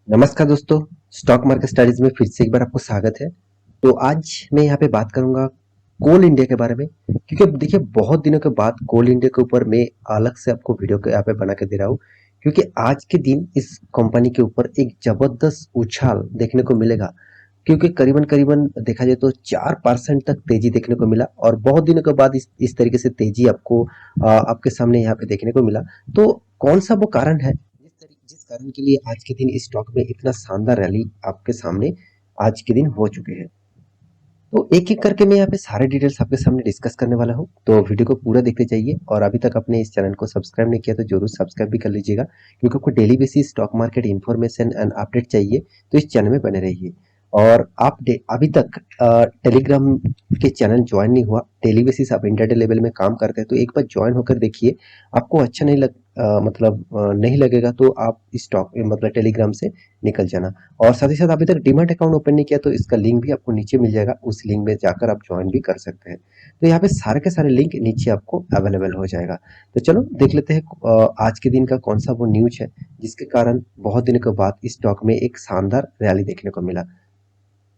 नमस्कार दोस्तों, stock market studies में फिर से एक बार आपको स्वागत है। तो आज मैं यहाँ पे बात करूंगा कोल इंडिया के बारे में, क्योंकि अब देखिए बहुत दिनों के बाद कोल इंडिया के ऊपर मैं अलग से आपको वीडियो के यहाँ पे बना के दे रहा हूँ, क्योंकि आज के दिन इस कंपनी के ऊपर एक जबरदस्त उछाल देखने को मिलेगा। क्योंकि करीबन करीबन देखा जाए तो 4% तक तेजी देखने को मिला और बहुत दिनों के बाद इस तरीके से तेजी आपको आपके सामने यहाँ पे देखने को मिला। तो कौन सा वो कारण है जिस कारण के लिए आज के दिन इस स्टॉक में इतना शानदार रैली आपके सामने आज के दिन हो चुके हैं। तो एक एक करके मैं यहाँ पे सारे डिटेल्स आपके सामने डिस्कस करने वाला हूँ, तो वीडियो को पूरा देखते जाइए। और अभी तक आपने इस चैनल को सब्सक्राइब नहीं किया तो जरूर सब्सक्राइब भी कर लीजिएगा, क्योंकि आपको daily basis stock market information and update चाहिए तो इस चैनल में बने रहिए। और आप अभी तक टेलीग्राम के चैनल ज्वाइन नहीं हुआ, डेली बेसिस आप इंटरडे लेवल में काम करते हैं तो एक बार ज्वाइन होकर देखिए। आपको अच्छा नहीं नहीं लगेगा तो आप स्टॉक मतलब टेलीग्राम से निकल जाना। और साथ ही साथ अभी तक डीमैट अकाउंट ओपन नहीं किया तो इसका लिंक भी आपको नीचे मिल जाएगा, उस लिंक में जाकर आप ज्वाइन भी कर सकते हैं। तो यहाँ पे सारे के सारे लिंक नीचे आपको अवेलेबल हो जाएगा। तो चलो देख लेते हैं आज के दिन का कौन सा वो न्यूज है जिसके कारण बहुत दिनों के बाद इस स्टॉक में एक शानदार रैली देखने को मिला।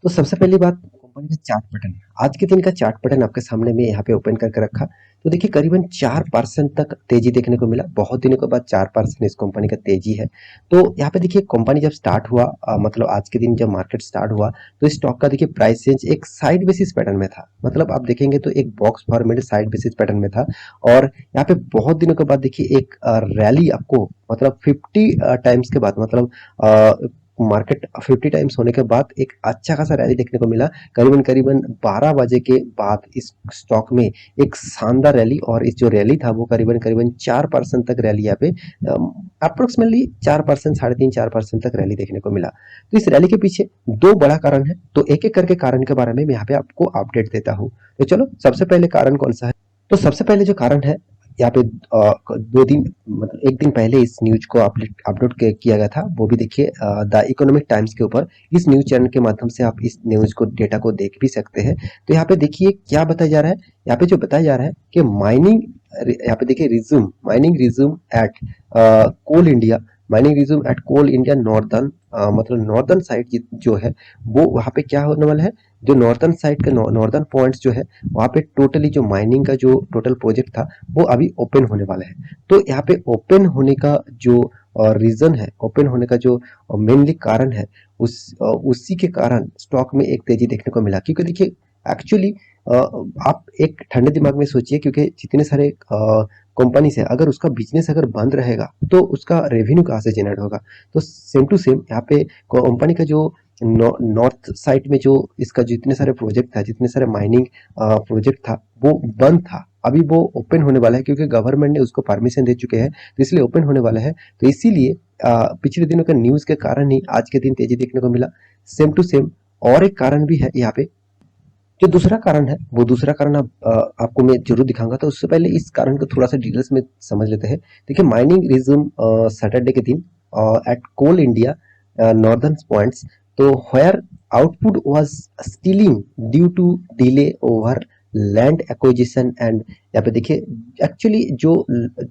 तो सबसे पहली बात कंपनी का चार्ट पैटर्न। आज के दिन का चार्ट पैटर्न आपके सामने में यहाँ पे ओपन करके रखा। तो देखिए करीबन 4% तक तेजी देखने को मिला, बहुत दिनों के बाद 4% इस कंपनी का तेजी है। तो यहाँ पे देखिए कंपनी जब स्टार्ट हुआ मतलब आज के दिन जब मार्केट स्टार्ट हुआ तो स्टॉक का देखिए प्राइस रेंज एक साइड बेसिस पैटर्न में था। मतलब आप देखेंगे तो एक box format side basis pattern में था। और यहाँ पे बहुत दिनों के बाद देखिए एक रैली आपको मतलब 50 टाइम्स के बाद मतलब मार्केट 50 टाइम्स होने के बाद एक अच्छा खासा रैली देखने को मिला। करीबन करीबन 12 बजे के बाद इस स्टॉक में एक शानदार रैली, और इस जो रैली था वो करीबन करीबन 4% तक रैली यहाँ पे अप्रोक्सीमेटली 4%, 3.5-4% तक रैली देखने को मिला। तो इस रैली के पीछे दो बड़ा कारण है, तो एक एक करके कारण के बारे में मैं यहाँ पे आपको अपडेट देता हूँ। तो चलो सबसे पहले कारण कौन सा है। तो सबसे पहले जो कारण है यहाँ पे 2 दिन मतलब एक दिन पहले इस न्यूज को अपलोड किया गया था, वो भी देखिए द इकोनॉमिक टाइम्स के ऊपर। इस न्यूज चैनल के माध्यम से आप इस न्यूज को डेटा को देख भी सकते हैं। तो यहाँ पे देखिए क्या बताया जा रहा है। यहाँ पे जो बताया जा रहा है कि यहाँ पे देखिए mining resume eight Coal India. Mining resume eight Coal India northern मतलब नॉर्दर्न साइड जो है वो वहाँ पे क्या होने वाला है। जो नॉर्दर्न साइड का नॉर्दर्न पॉइंट्स जो है वहाँ पे टोटली जो माइनिंग का जो टोटल प्रोजेक्ट था वो अभी ओपन होने वाला है। तो यहाँ पे ओपन होने का जो रीजन है, ओपन होने का जो मेनली कारण है, उसी के कारण स्टॉक में एक तेजी देखने को मिला। क्योंकि देखिए एक्चुअली आप एक ठंडे दिमाग में सोचिए, क्योंकि जितने सारे कंपनी से अगर उसका बिजनेस अगर बंद रहेगा तो उसका रेवेन्यू कहाँ से जनरेट होगा। तो सेम टू सेम यहाँ पे कंपनी का जो नॉर्थ साइड में जो इसका जितने सारे प्रोजेक्ट था, जितने सारे माइनिंग प्रोजेक्ट था वो बंद था। अभी वो ओपन होने वाला है क्योंकि गवर्नमेंट ने उसको परमिशन दे चुके हैं, तो इसलिए ओपन होने वाला है। तो इसीलिए पिछले दिनों का न्यूज के कारण ही आज के दिन तेजी देखने को मिला। सेम टू सेम और एक कारण भी है यहाँ पे। जो दूसरा कारण है वो दूसरा कारण आपको मैं जरूर दिखाऊंगा। तो उससे पहले इस कारण को थोड़ा सा डिटेल्स में समझ लेते हैं। देखिए माइनिंग रिज्यूम सैटरडे के दिन at Coal India northern points. तो where output was stealing due to delay over land acquisition and. यहाँ पे देखिए एक्चुअली जो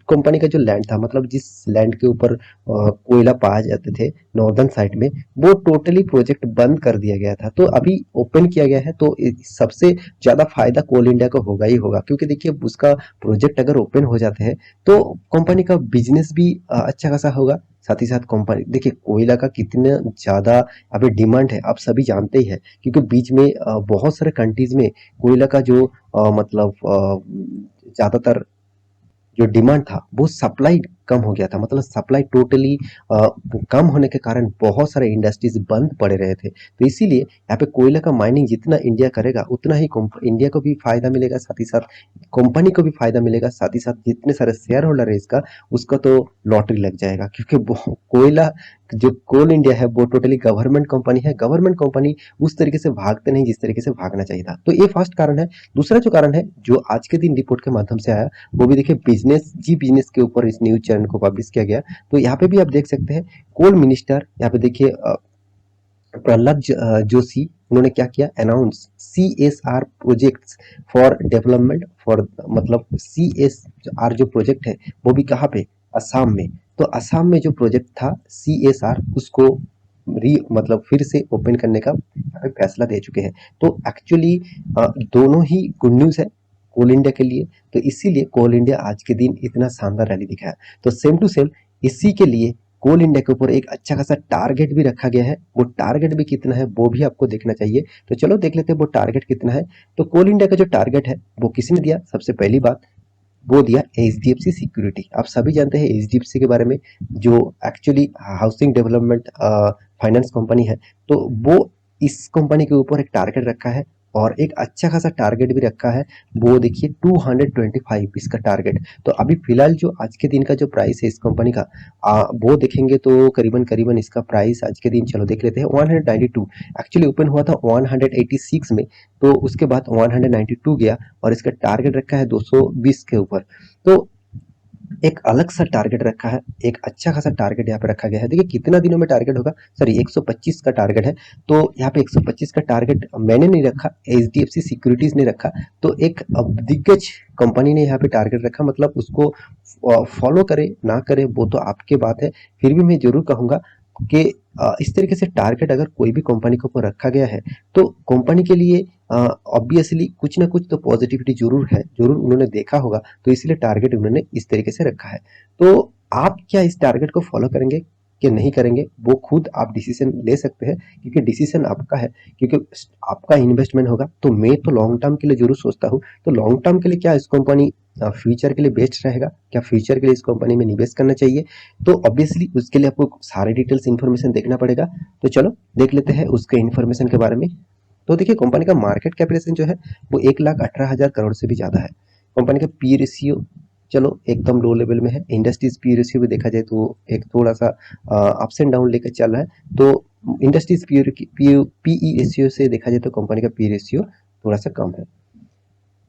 कंपनी का जो लैंड था, मतलब जिस लैंड के ऊपर कोयला पाए जाते थे नॉर्दर्न साइड में, वो टोटली प्रोजेक्ट बंद कर दिया गया था। तो अभी ओपन किया गया है, तो सबसे ज्यादा फायदा कोल इंडिया को होगा ही होगा। क्योंकि देखिए उसका प्रोजेक्ट अगर ओपन हो जाते हैं तो कंपनी का बिजनेस भी अच्छा खासा होगा। साथ ही साथ कंपनी देखिए कोयला का कितना ज्यादा अभी डिमांड है आप सभी जानते ही है, क्योंकि बीच में बहुत सारे कंट्रीज में कोयला का जो ज्यादातर जो डिमांड था वो सप्लाई कम हो गया था। मतलब सप्लाई टोटली कम होने के कारण बहुत सारे इंडस्ट्रीज बंद पड़े रहे थे। तो इसीलिए यहाँ पे कोयला का माइनिंग जितना इंडिया करेगा उतना ही इंडिया को भी फायदा मिलेगा, साथ ही साथ कंपनी को भी फायदा मिलेगा, साथ ही साथ जितने सारे शेयर होल्डर है इसका उसका तो लॉटरी लग जाएगा। क्योंकि कोयला जो कोल इंडिया है वो टोटली गवर्नमेंट कंपनी है। गवर्नमेंट कंपनी उस तरीके से भागते नहीं जिस तरीके से भागना चाहिए था। तो ये फर्स्ट कारण है। दूसरा जो कारण है जो आज के दिन रिपोर्ट के माध्यम से आया, वो भी देखिए बिजनेस के ऊपर इस न्यूज चैनल को पब्लिश किया गया। तो यहाँ पे भी आप देख सकते हैं कोल मिनिस्टर यहाँ पे देखिए प्रहलाद जोशी, उन्होंने क्या किया announce CSR projects for development for मतलब CSR जो प्रोजेक्ट है वो भी कहाँ पे, असम में। तो असम में जो प्रोजेक्ट था CSR उसको मतलब फिर से ओपन करने का यहाँ पे फैसला दे चुके हैं। तो एक्चुअली दोनों ही गुड न्यूज़ है कोल इंडिया के लिए। तो इसीलिए कोल इंडिया आज के दिन इतना शानदार रैली दिखाया। तो सेम टू सेम इसी के लिए कोल इंडिया के ऊपर एक अच्छा खासा टारगेट भी रखा गया है। वो टारगेट भी कितना है वो भी आपको देखना चाहिए। तो चलो देख लेते हैं वो टारगेट कितना है। तो कोल इंडिया का जो टारगेट है वो किसने दिया? सबसे पहली बात वो दिया एचडीएफसी सिक्योरिटी। आप सभी जानते हैं एचडीएफसी के बारे में, जो actually housing development finance company है। तो वो इस कंपनी के ऊपर एक टारगेट रखा है और एक अच्छा खासा टारगेट भी रखा है। वो देखिए 225 इसका टारगेट। तो अभी फिलहाल जो आज के दिन का जो प्राइस है इस कंपनी का, वो देखेंगे तो करीबन करीबन इसका प्राइस आज के दिन चलो देख लेते हैं 192। एक्चुअली ओपन हुआ था 186 में, तो उसके बाद 192 गया और इसका टारगेट रखा है 220 के ऊपर। तो एक अलग सा टारगेट रखा है, एक अच्छा खासा टारगेट यहाँ पे रखा गया है। देखिए कितना दिनों में टारगेट होगा, सॉरी 125 का टारगेट है। तो यहाँ पे 125 का टारगेट मैंने नहीं रखा, एचडीएफसी सिक्योरिटीज ने रखा। तो एक दिग्गज कंपनी ने यहाँ पे टारगेट रखा, मतलब उसको फॉलो करे ना करे वो तो आपके बात है। फिर भी मैं जरूर कहूंगा कि इस तरीके से टारगेट अगर कोई भी कंपनी के ऊपर रखा गया है तो कंपनी के लिए ऑब्वियसली कुछ ना कुछ तो पॉजिटिविटी जरूर है, जरूर उन्होंने देखा होगा। तो इसलिए टारगेट उन्होंने इस तरीके से रखा है। तो आप क्या इस टारगेट को फॉलो करेंगे कि नहीं करेंगे, वो खुद आप डिसीजन ले सकते हैं, क्योंकि डिसीजन आपका है, क्योंकि आपका इन्वेस्टमेंट होगा। तो मैं तो लॉन्ग टर्म के लिए जरूर सोचता हूँ। तो लॉन्ग टर्म के लिए क्या इस कंपनी फ्यूचर के लिए बेस्ट रहेगा, क्या फ्यूचर के लिए इस कंपनी में निवेश करना चाहिए? तो ऑब्वियसली उसके लिए आपको सारे डिटेल्स इन्फॉर्मेशन देखना पड़ेगा। तो चलो देख लेते हैं उसके इन्फॉर्मेशन के बारे में। तो देखिए कंपनी का मार्केट कैपिटलाइजेशन जो है वो 1,18,000 करोड़ से भी ज़्यादा है। कंपनी का पी रेशियो चलो एकदम लो लेवल में है। इंडस्ट्रीज पी रेशियो भी देखा जाए तो एक थोड़ा सा अप्स एंड डाउन लेकर चल रहा है। तो इंडस्ट्रीज पीई रेशियो से देखा जाए तो कंपनी का पी रेशियो थोड़ा सा कम है।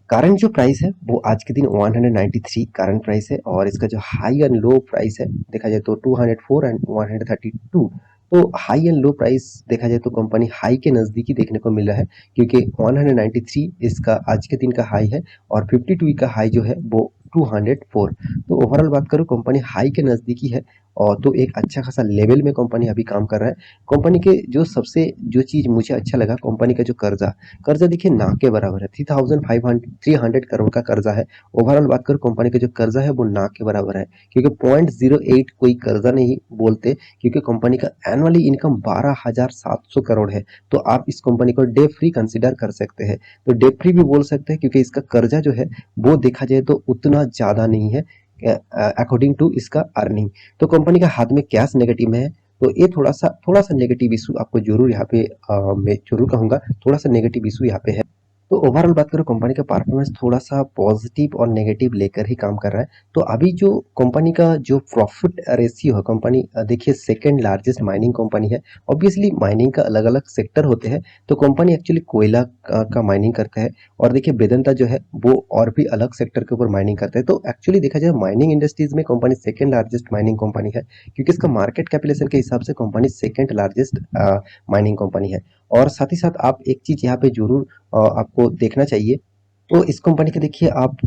करंट जो प्राइस है वो आज के दिन 193 करंट प्राइस है, और इसका जो हाई एंड लो प्राइस है देखा जाए तो 204 एंड 132। तो हाई एंड लो प्राइस देखा जाए तो कंपनी हाई के नज़दीकी देखने को मिल रहा है, क्योंकि 193 इसका आज के दिन का हाई है और 52 का हाई जो है वो 204। तो ओवरऑल बात करूँ कंपनी हाई के नज़दीकी है, और तो एक अच्छा खासा लेवल में कंपनी अभी काम कर रहा है। कंपनी के जो सबसे जो चीज़ मुझे अच्छा लगा, कंपनी का जो कर्जा कर्जा देखिए ना के बराबर है। 3,500 करोड़ का कर्जा है। ओवरऑल बात करूँ कंपनी का जो कर्जा है वो ना के बराबर है, क्योंकि 0.08 कोई कर्जा नहीं बोलते, क्योंकि कंपनी का एनुअली इनकम 12,700 करोड़ है। तो आप इस कंपनी को डेट फ्री कंसिडर कर सकते हैं। तो डेट फ्री भी बोल सकते हैं, क्योंकि इसका कर्जा जो है वो देखा जाए तो उतना ज़्यादा नहीं है अकॉर्डिंग टू इसका अर्निंग। तो कंपनी का हाथ में कैश नेगेटिव में है। तो ये थोड़ा सा नेगेटिव इशू आपको जरूर यहाँ पे मैं जरूर कहूँगा, थोड़ा सा नेगेटिव इशू यहाँ पे है। तो ओवरऑल बात करो कंपनी का परफॉर्मेंस थोड़ा सा पॉजिटिव और नेगेटिव लेकर ही काम कर रहा है। तो अभी जो कंपनी का जो प्रॉफिट रेशियो है, कंपनी देखिए सेकंड लार्जेस्ट माइनिंग कंपनी है। ऑब्वियसली माइनिंग का अलग अलग सेक्टर होते हैं। तो कंपनी एक्चुअली कोयला का माइनिंग करता है, और देखिए वेदांता जो है वो और भी अलग सेक्टर के ऊपर माइनिंग करता है। तो एक्चुअली देखा जाए माइनिंग इंडस्ट्रीज में company second largest mining company है, क्योंकि इसका मार्केट कैपिटलाइजेशन के हिसाब से company second largest mining company है। और साथ ही साथ आप एक चीज यहाँ पे जरूर आपको देखना चाहिए। तो इस कंपनी के देखिए आप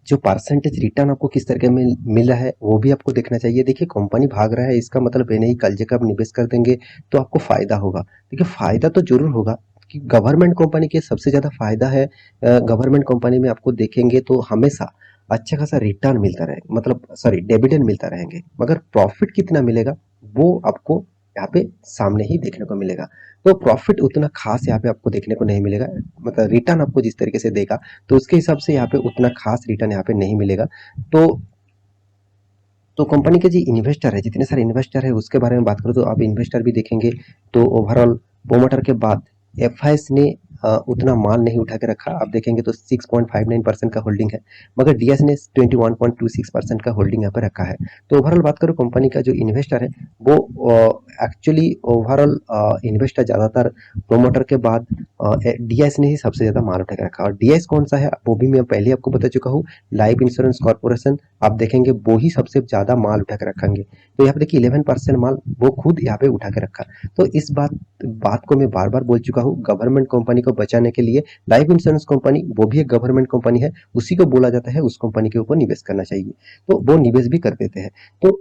जो परसेंटेज रिटर्न आपको किस तरीके में मिल रहा है वो भी आपको देखना चाहिए। देखिए कंपनी भाग रहा है, इसका मतलब ये नहीं कल जब आप निवेश कर देंगे तो आपको फायदा होगा। देखिए फायदा तो जरूर होगा, कि गवर्नमेंट कंपनी के सबसे ज्यादा फायदा है। गवर्नमेंट कंपनी में आपको देखेंगे तो हमेशा अच्छा खासा रिटर्न मिलता रहेगा, मतलब सॉरी डिविडेंड मिलता रहेंगे, मगर प्रॉफिट कितना मिलेगा वो आपको यहाँ पे सामने ही देखने को मिलेगा। तो प्रॉफिट उतना खास यहाँ पे आपको देखने को नहीं मिलेगा, मतलब रिटर्न आपको जिस तरीके से देगा तो उसके हिसाब से यहाँ पे उतना खास रिटर्न यहाँ पे नहीं मिलेगा। तो कंपनी के जो इन्वेस्टर है, जितने सारे इन्वेस्टर है उसके बारे में बात करूँ तो आप इन्वेस्टर भी देखेंगे तो ओवरऑल प्रोमोटर के बाद एफआईएस ने उतना माल नहीं उठा के रखा। आप देखेंगे तो 6.59% का होल्डिंग है, मगर डीएस ने 21.26% का होल्डिंग यहाँ पे रखा है। तो ओवरऑल बात करूँ कंपनी का जो इन्वेस्टर है वो एक्चुअली ओवरऑल इन्वेस्टर ज़्यादातर प्रोमोटर के बाद डीएस ने ही सबसे ज़्यादा माल उठा के रखा। और डीएस कौन सा है वो भी मैं पहले आपको बता चुका हूँ, लाइफ इंश्योरेंस कॉर्पोरेशन। आप देखेंगे वो ही सबसे ज़्यादा माल उठा के रखेंगे। तो यहाँ पे देखिए 11% माल वो खुद यहाँ पे उठा के रखा। तो इस बात को मैं बार बार बोल चुका हूँ, गवर्नमेंट कंपनी को बचाने के लिए लाइफ इंश्योरेंस कंपनी वो भी एक गवर्नमेंट कंपनी है, उसी को बोला जाता है उस कंपनी के ऊपर निवेश करना चाहिए। तो वो निवेश भी कर देते हैं। तो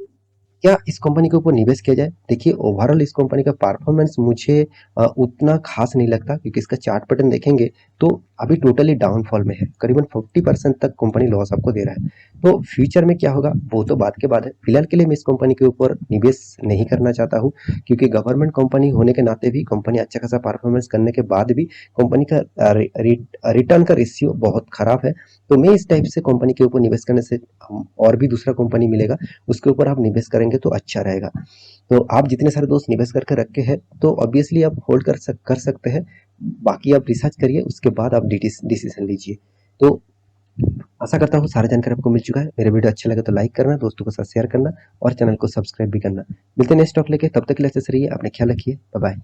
क्या इस कंपनी के ऊपर निवेश किया जाए? देखिए ओवरऑल इस कंपनी का परफॉर्मेंस मुझे उतना खास नहीं लगता, क्योंकि इसका चार्ट पैटर्न देखेंगे तो अभी टोटली डाउनफॉल में है। करीबन 40% तक कंपनी लॉस आपको दे रहा है। तो फ्यूचर में क्या होगा वो तो बात के बाद है। फिलहाल के लिए मैं इस कंपनी के ऊपर निवेश नहीं करना चाहता हूँ, क्योंकि गवर्नमेंट कंपनी होने के नाते भी कंपनी अच्छा खासा परफॉर्मेंस करने के बाद भी कंपनी का रिटर्न का रेशियो बहुत खराब है। तो मैं इस टाइप से कंपनी के ऊपर निवेश करने से और भी दूसरा कंपनी मिलेगा, उसके ऊपर आप निवेश करेंगे तो अच्छा रहेगा। तो आप जितने सारे दोस्त निवेश करके रखे हैं तो ऑब्वियसली आप होल्ड कर सकते हैं। बाकी आप रिसर्च करिए, उसके बाद आप डिसीजन लीजिए। तो आशा करता हूँ सारा जानकारी आपको मिल चुका है। मेरे वीडियो अच्छा लगे तो लाइक करना, दोस्तों के साथ शेयर करना और चैनल को सब्सक्राइब भी करना। मिलते हैं नेक्स्ट टॉक लेके, तब तक के लिए अच्छे से रहिए, अपने ख्याल रखिए। Bye bye.